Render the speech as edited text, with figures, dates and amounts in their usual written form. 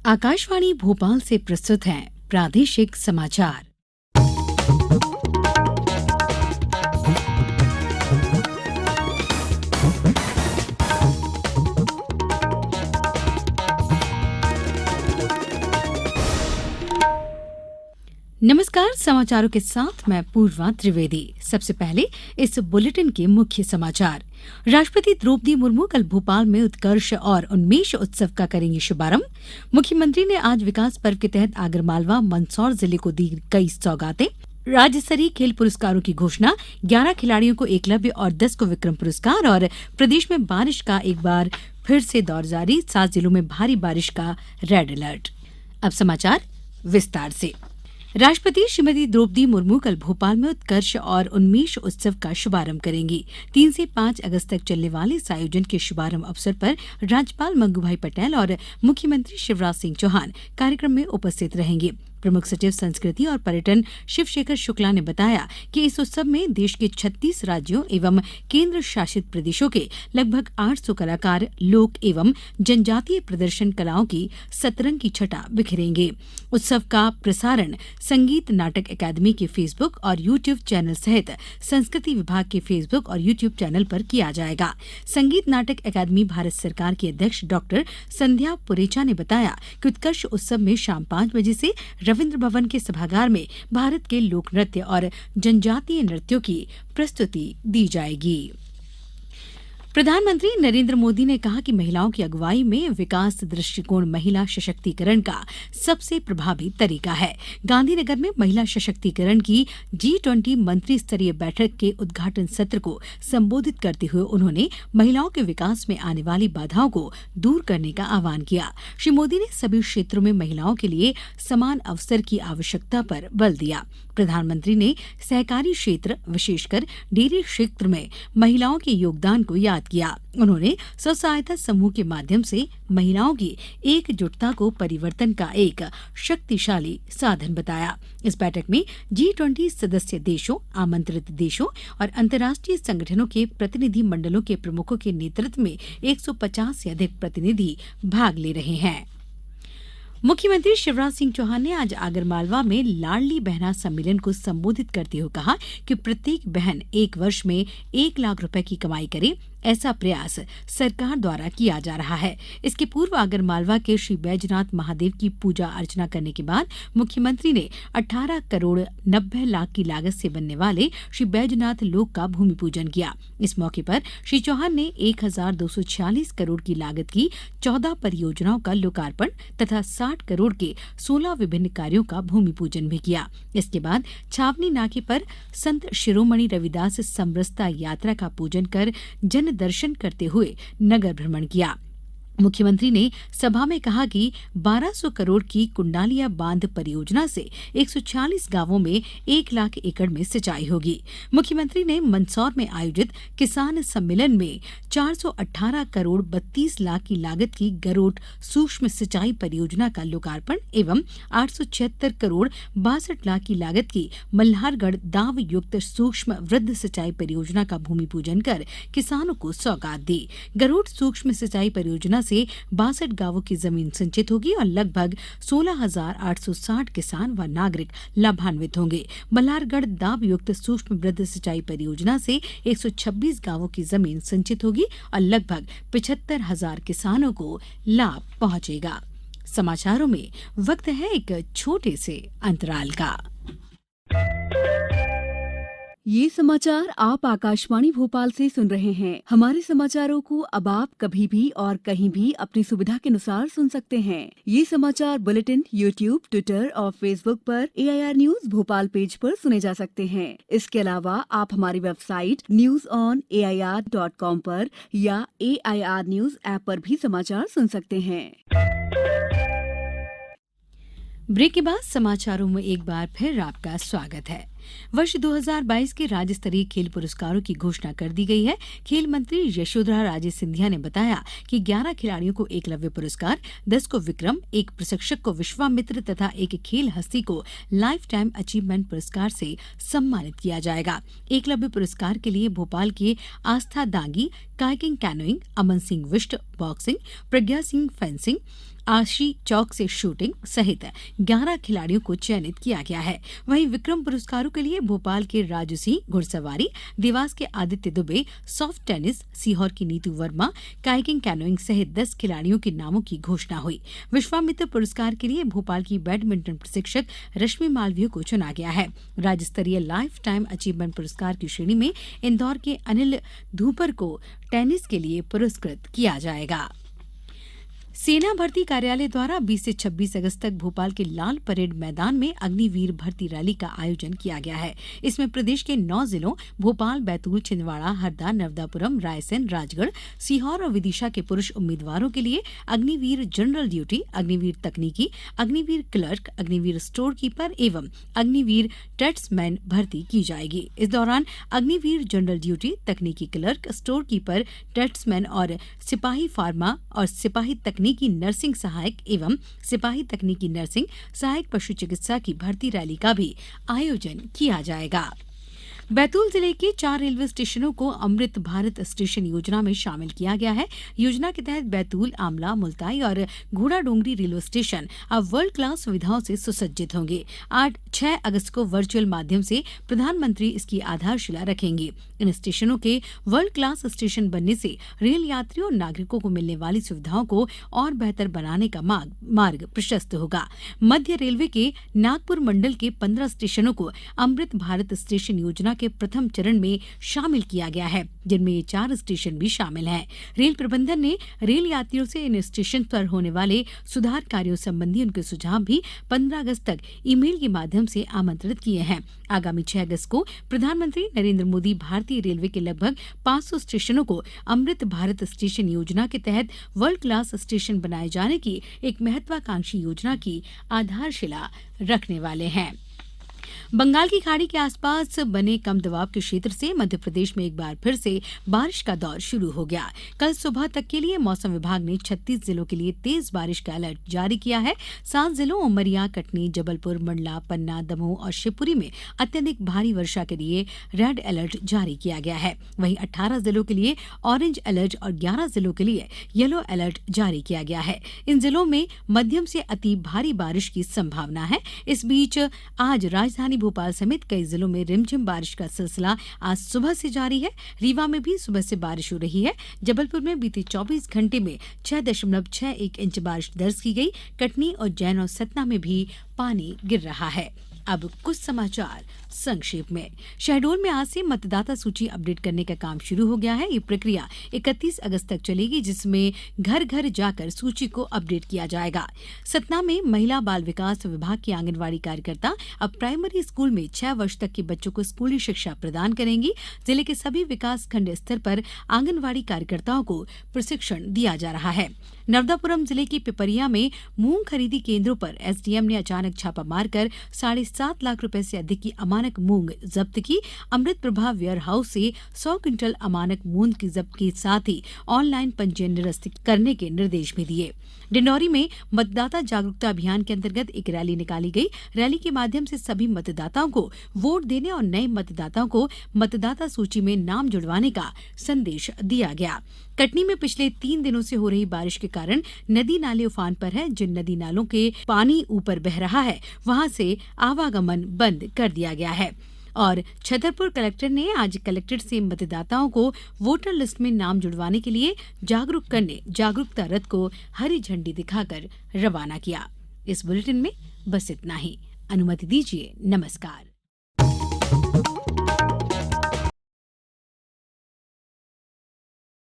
आकाशवाणी भोपाल से प्रस्तुत हैं प्रादेशिक समाचार। नमस्कार, समाचारों के साथ मैं पूर्वा त्रिवेदी। सबसे पहले इस बुलेटिन के मुख्य समाचार। राष्ट्रपति द्रौपदी मुर्मू कल भोपाल में उत्कर्ष और उन्मेष उत्सव का करेंगी शुभारंभ। मुख्यमंत्री ने आज विकास पर्व के तहत आगरमालवा मंदसौर जिले को दी कई सौगातें। राज्य स्तरीय खेल पुरस्कारों की घोषणा, 11 खिलाड़ियों को एकलव्य और 10 को विक्रम पुरस्कार। और प्रदेश में बारिश का एक बार फिर से दौर जारी, 7 जिलों में भारी बारिश का रेड अलर्ट। अब समाचार विस्तार से। राष्ट्रपति श्रीमती द्रौपदी मुर्मू कल भोपाल में उत्कर्ष और उन्मेष उत्सव का शुभारंभ करेंगी। 3 से 5 अगस्त तक चलने वाले इस आयोजन के शुभारंभ अवसर पर राज्यपाल मंगूभाई पटेल और मुख्यमंत्री शिवराज सिंह चौहान कार्यक्रम में उपस्थित रहेंगे। प्रमुख सचिव संस्कृति और पर्यटन शिवशेखर शुक्ला ने बताया कि इस उत्सव में देश के 36 राज्यों एवं केंद्र शासित प्रदेशों के लगभग 800 कलाकार लोक एवं जनजातीय प्रदर्शन कलाओं की सतरंगी छटा बिखरेंगे। उत्सव का प्रसारण संगीत नाटक अकादमी के फेसबुक और यूट्यूब चैनल सहित संस्कृति विभाग के फेसबुक और यूट्यूब चैनल पर किया जाएगा। संगीत नाटक अकादमी भारत सरकार की अध्यक्ष डॉक्टर संध्या पुरेचा ने बताया कि उत्कर्ष उत्सव में शाम 5 बजे से रविन्द्र भवन के सभागार में भारत के लोक नृत्य और जनजातीय नृत्यों की प्रस्तुति दी जाएगी। प्रधानमंत्री नरेंद्र मोदी ने कहा कि महिलाओं की अगुवाई में विकास दृष्टिकोण महिला सशक्तिकरण का सबसे प्रभावी तरीका है। गांधीनगर में महिला सशक्तिकरण की G20 मंत्री स्तरीय बैठक के उद्घाटन सत्र को संबोधित करते हुए उन्होंने महिलाओं के विकास में आने वाली बाधाओं को दूर करने का आह्वान किया। श्री मोदी ने सभी क्षेत्रों में महिलाओं के लिए समान अवसर की आवश्यकता पर बल दिया। प्रधानमंत्री ने सहकारी क्षेत्र, विशेषकर डेयरी क्षेत्र में महिलाओं के योगदान को याद किया। उन्होंने स्व सहायता समूह के माध्यम से महिलाओं की एकजुटता को परिवर्तन का एक शक्तिशाली साधन बताया। इस बैठक में G20 सदस्य देशों, आमंत्रित देशों और अंतर्राष्ट्रीय संगठनों के प्रतिनिधि मंडलों के प्रमुखों के नेतृत्व में 150 से अधिक प्रतिनिधि भाग ले रहे हैं। मुख्यमंत्री शिवराज सिंह चौहान ने आज आगरमालवा में लाडली बहना सम्मेलन को संबोधित करते हुए कहा कि प्रत्येक बहन 1 वर्ष में 1 लाख रुपए की कमाई करे, ऐसा प्रयास सरकार द्वारा किया जा रहा है। इसके पूर्व आगरमालवा के श्री बैजनाथ महादेव की पूजा अर्चना करने के बाद मुख्यमंत्री ने 18 करोड़ 90 लाख की लागत से बनने वाले श्री बैजनाथ लोक का भूमि पूजन किया। इस मौके पर श्री चौहान ने 1246 करोड़ की लागत की 14 परियोजनाओं का लोकार्पण तथा 60 करोड़ के 16 विभिन्न कार्यों का भूमि पूजन भी किया। इसके बाद छावनी नाके पर संत शिरोमणि रविदास समरसता यात्रा का पूजन कर जन दर्शन करते हुए नगर भ्रमण किया। मुख्यमंत्री ने सभा में कहा कि 1200 करोड़ की कुंडालिया बांध परियोजना से 140 गांवों में 1 लाख एकड़ में सिंचाई होगी। मुख्यमंत्री ने मंदसौर में आयोजित किसान सम्मेलन में 418 करोड़ 32 लाख की लागत की गरोट सूक्ष्म सिंचाई परियोजना का लोकार्पण एवं 876 करोड़ 62 लाख की लागत की मल्हारगढ़ दाव युक्त सूक्ष्म वृद्ध सिंचाई परियोजना का भूमि पूजन कर किसानों को सौगात दी। गरोट सूक्ष्म सिंचाई परियोजना से 62 गांवों की जमीन सिंचित होगी और लगभग 16,860 किसान व नागरिक लाभान्वित होंगे। मल्हारगढ़ दाब युक्त सूक्ष्म वृद्ध सिंचाई परियोजना से 126 गांवों की जमीन सिंचित होगी और लगभग 75,000 किसानों को लाभ पहुंचेगा। समाचारों में वक्त है एक छोटे से अंतराल का। ये समाचार आप आकाशवाणी भोपाल से सुन रहे हैं। हमारे समाचारों को अब आप कभी भी और कहीं भी अपनी सुविधा के अनुसार सुन सकते हैं। ये समाचार बुलेटिन यूट्यूब, ट्विटर और फेसबुक पर AIR न्यूज भोपाल पेज पर सुने जा सकते हैं। इसके अलावा आप हमारी वेबसाइट newsonair.com पर या AIR न्यूज ऐप पर भी समाचार सुन सकते हैं। ब्रेक के बाद समाचारों में एक बार फिर आपका स्वागत है। वर्ष 2022 के राज्य स्तरीय खेल पुरस्कारों की घोषणा कर दी गई है। खेल मंत्री यशोधरा राजे सिंधिया ने बताया कि 11 खिलाड़ियों को एकलव्य पुरस्कार, 10 को विक्रम, 1 प्रशिक्षक को विश्वामित्र तथा 1 खेल हस्ती को लाइफ टाइम अचीवमेंट पुरस्कार से सम्मानित किया जाएगा। एकलव्य पुरस्कार के लिए भोपाल के आस्था Dangi, kayaking canoeing, Aman Singh Bisht boxing, Pragya Singh fencing, आशी चौक से शूटिंग सहित 11 खिलाड़ियों को चयनित किया गया है। वहीं विक्रम पुरस्कारों के लिए भोपाल के राजू सिंह घुड़सवारी, देवास के आदित्य दुबे सॉफ्ट टेनिस, सीहोर की नीतू वर्मा कायाकिंग कैनोइंग सहित 10 खिलाड़ियों के नामों की घोषणा हुई। विश्वामित्र पुरस्कार के लिए भोपाल की बैडमिंटन प्रशिक्षक रश्मि मालवीय को चुना गया है। राज्य स्तरीय लाइफ टाइम अचीवमेंट पुरस्कार की श्रेणी में इंदौर के अनिल धूपर को टेनिस के लिए पुरस्कृत किया जाएगा। सेना भर्ती कार्यालय द्वारा 20 से 26 अगस्त तक भोपाल के लाल परेड मैदान में अग्निवीर भर्ती रैली का आयोजन किया गया है। इसमें प्रदेश के 9 जिलों भोपाल, बैतूल, छिंदवाड़ा, हरदा, नर्मदापुरम, रायसेन, राजगढ़, सीहोर और विदिशा के पुरुष उम्मीदवारों के लिए अग्निवीर जनरल ड्यूटी, अग्निवीर तकनीकी, Agniveer clerk, Agniveer store keeper एवं अग्निवीर ट्रेड्समैन भर्ती की जाएगी। इस दौरान अग्निवीर जनरल ड्यूटी, तकनीकी क्लर्क, स्टोर कीपर, ट्रेड्समैन और सिपाही फार्मा और सिपाही तकनीकी नर्सिंग सहायक एवं सिपाही तकनीकी नर्सिंग सहायक पशु चिकित्सा की भर्ती रैली का भी आयोजन किया जाएगा। बैतूल जिले के 4 रेलवे स्टेशनों को अमृत भारत स्टेशन योजना में शामिल किया गया है। योजना के तहत बैतूल, आमला, मुल्ताई और घोड़ाडोंगरी रेलवे स्टेशन अब वर्ल्ड क्लास सुविधाओं से सुसज्जित होंगे। 6 अगस्त को वर्चुअल माध्यम से प्रधानमंत्री इसकी आधारशिला रखेंगे। इन स्टेशनों के वर्ल्ड क्लास स्टेशन बनने से रेल यात्रियों और नागरिकों को मिलने वाली सुविधाओं को और बेहतर बनाने का मार्ग प्रशस्त होगा। मध्य रेलवे के नागपुर मंडल के 15 स्टेशनों को अमृत भारत स्टेशन योजना के प्रथम चरण में शामिल किया गया है, जिनमें ये 4 स्टेशन भी शामिल हैं। रेल प्रबंधन ने रेल यात्रियों से इन स्टेशन पर होने वाले सुधार कार्यों संबंधी उनके सुझाव भी 15 अगस्त तक ईमेल के माध्यम से आमंत्रित किए हैं। आगामी 6 अगस्त को प्रधानमंत्री नरेंद्र मोदी भारतीय रेलवे के लगभग 500 स्टेशनों को अमृत भारत स्टेशन योजना के तहत वर्ल्ड क्लास स्टेशन बनाए जाने की एक महत्वाकांक्षी योजना की आधारशिला रखने वाले हैं। बंगाल की खाड़ी के आसपास बने कम दबाव के क्षेत्र से मध्य प्रदेश में एक बार फिर से बारिश का दौर शुरू हो गया। कल सुबह तक के लिए मौसम विभाग ने 36 जिलों के लिए तेज बारिश का अलर्ट जारी किया है। 7 जिलों उमरिया, कटनी, जबलपुर, मंडला, पन्ना, दमोह और शिवपुरी में अत्यधिक भारी वर्षा के लिए रेड अलर्ट जारी किया गया है। वहीं 18 जिलों के लिए ऑरेंज अलर्ट और 11 जिलों के लिए येलो अलर्ट जारी किया गया है। इन जिलों में मध्यम से अति भारी बारिश की संभावना है। इस बीच आज राजधानी भोपाल समेत कई जिलों में रिमझिम बारिश का सिलसिला आज सुबह से जारी है। रीवा में भी सुबह से बारिश हो रही है। जबलपुर में बीते 24 घंटे में 6.61 इंच बारिश दर्ज की गई। कटनी, उज्जैन और सतना में भी पानी गिर रहा है। अब कुछ समाचार संक्षेप में। शहडोल में आज से मतदाता सूची अपडेट करने का काम शुरू हो गया है। ये प्रक्रिया 31 अगस्त तक चलेगी, जिसमें घर घर जाकर सूची को अपडेट किया जाएगा। सतना में महिला बाल विकास विभाग की आंगनवाड़ी कार्यकर्ता अब प्राइमरी स्कूल में 6 वर्ष तक के बच्चों को स्कूली शिक्षा प्रदान करेंगी। जिले के सभी विकास खंड स्तर पर आंगनवाड़ी कार्यकर्ताओं को प्रशिक्षण दिया जा रहा है। नर्मदापुरम जिले की पिपरिया में मूंग खरीदी केंद्रों पर एसडीएम ने अचानक छापा मारकर 7.5 लाख रुपए से अधिक की अमानक मूंग जब्त की। अमृत प्रभा वेयर हाउस से 100 क्विंटल अमानक मूंग की जब्त के साथ ही ऑनलाइन पंजीयन निरस्त करने के निर्देश भी दिए। डिंडौरी में मतदाता जागरूकता अभियान के अंतर्गत एक रैली निकाली गई। रैली के माध्यम से सभी मतदाताओं को वोट देने और नए मतदाताओं को मतदाता सूची में नाम जुड़वाने का संदेश दिया गया। कटनी में पिछले 3 दिनों से हो रही बारिश के कारण नदी नाले उफान पर है। जिन नदी नालों के पानी ऊपर बह रहा है, वहां से आवागमन बंद कर दिया गया है। और छतरपुर कलेक्टर ने आज कलेक्ट्रेट से मतदाताओं को वोटर लिस्ट में नाम जुड़वाने के लिए जागरूक करने जागरूकता रथ को हरी झंडी दिखाकर रवाना किया। इस बुलेटिन में बस इतना ही। अनुमति दीजिए। नमस्कार।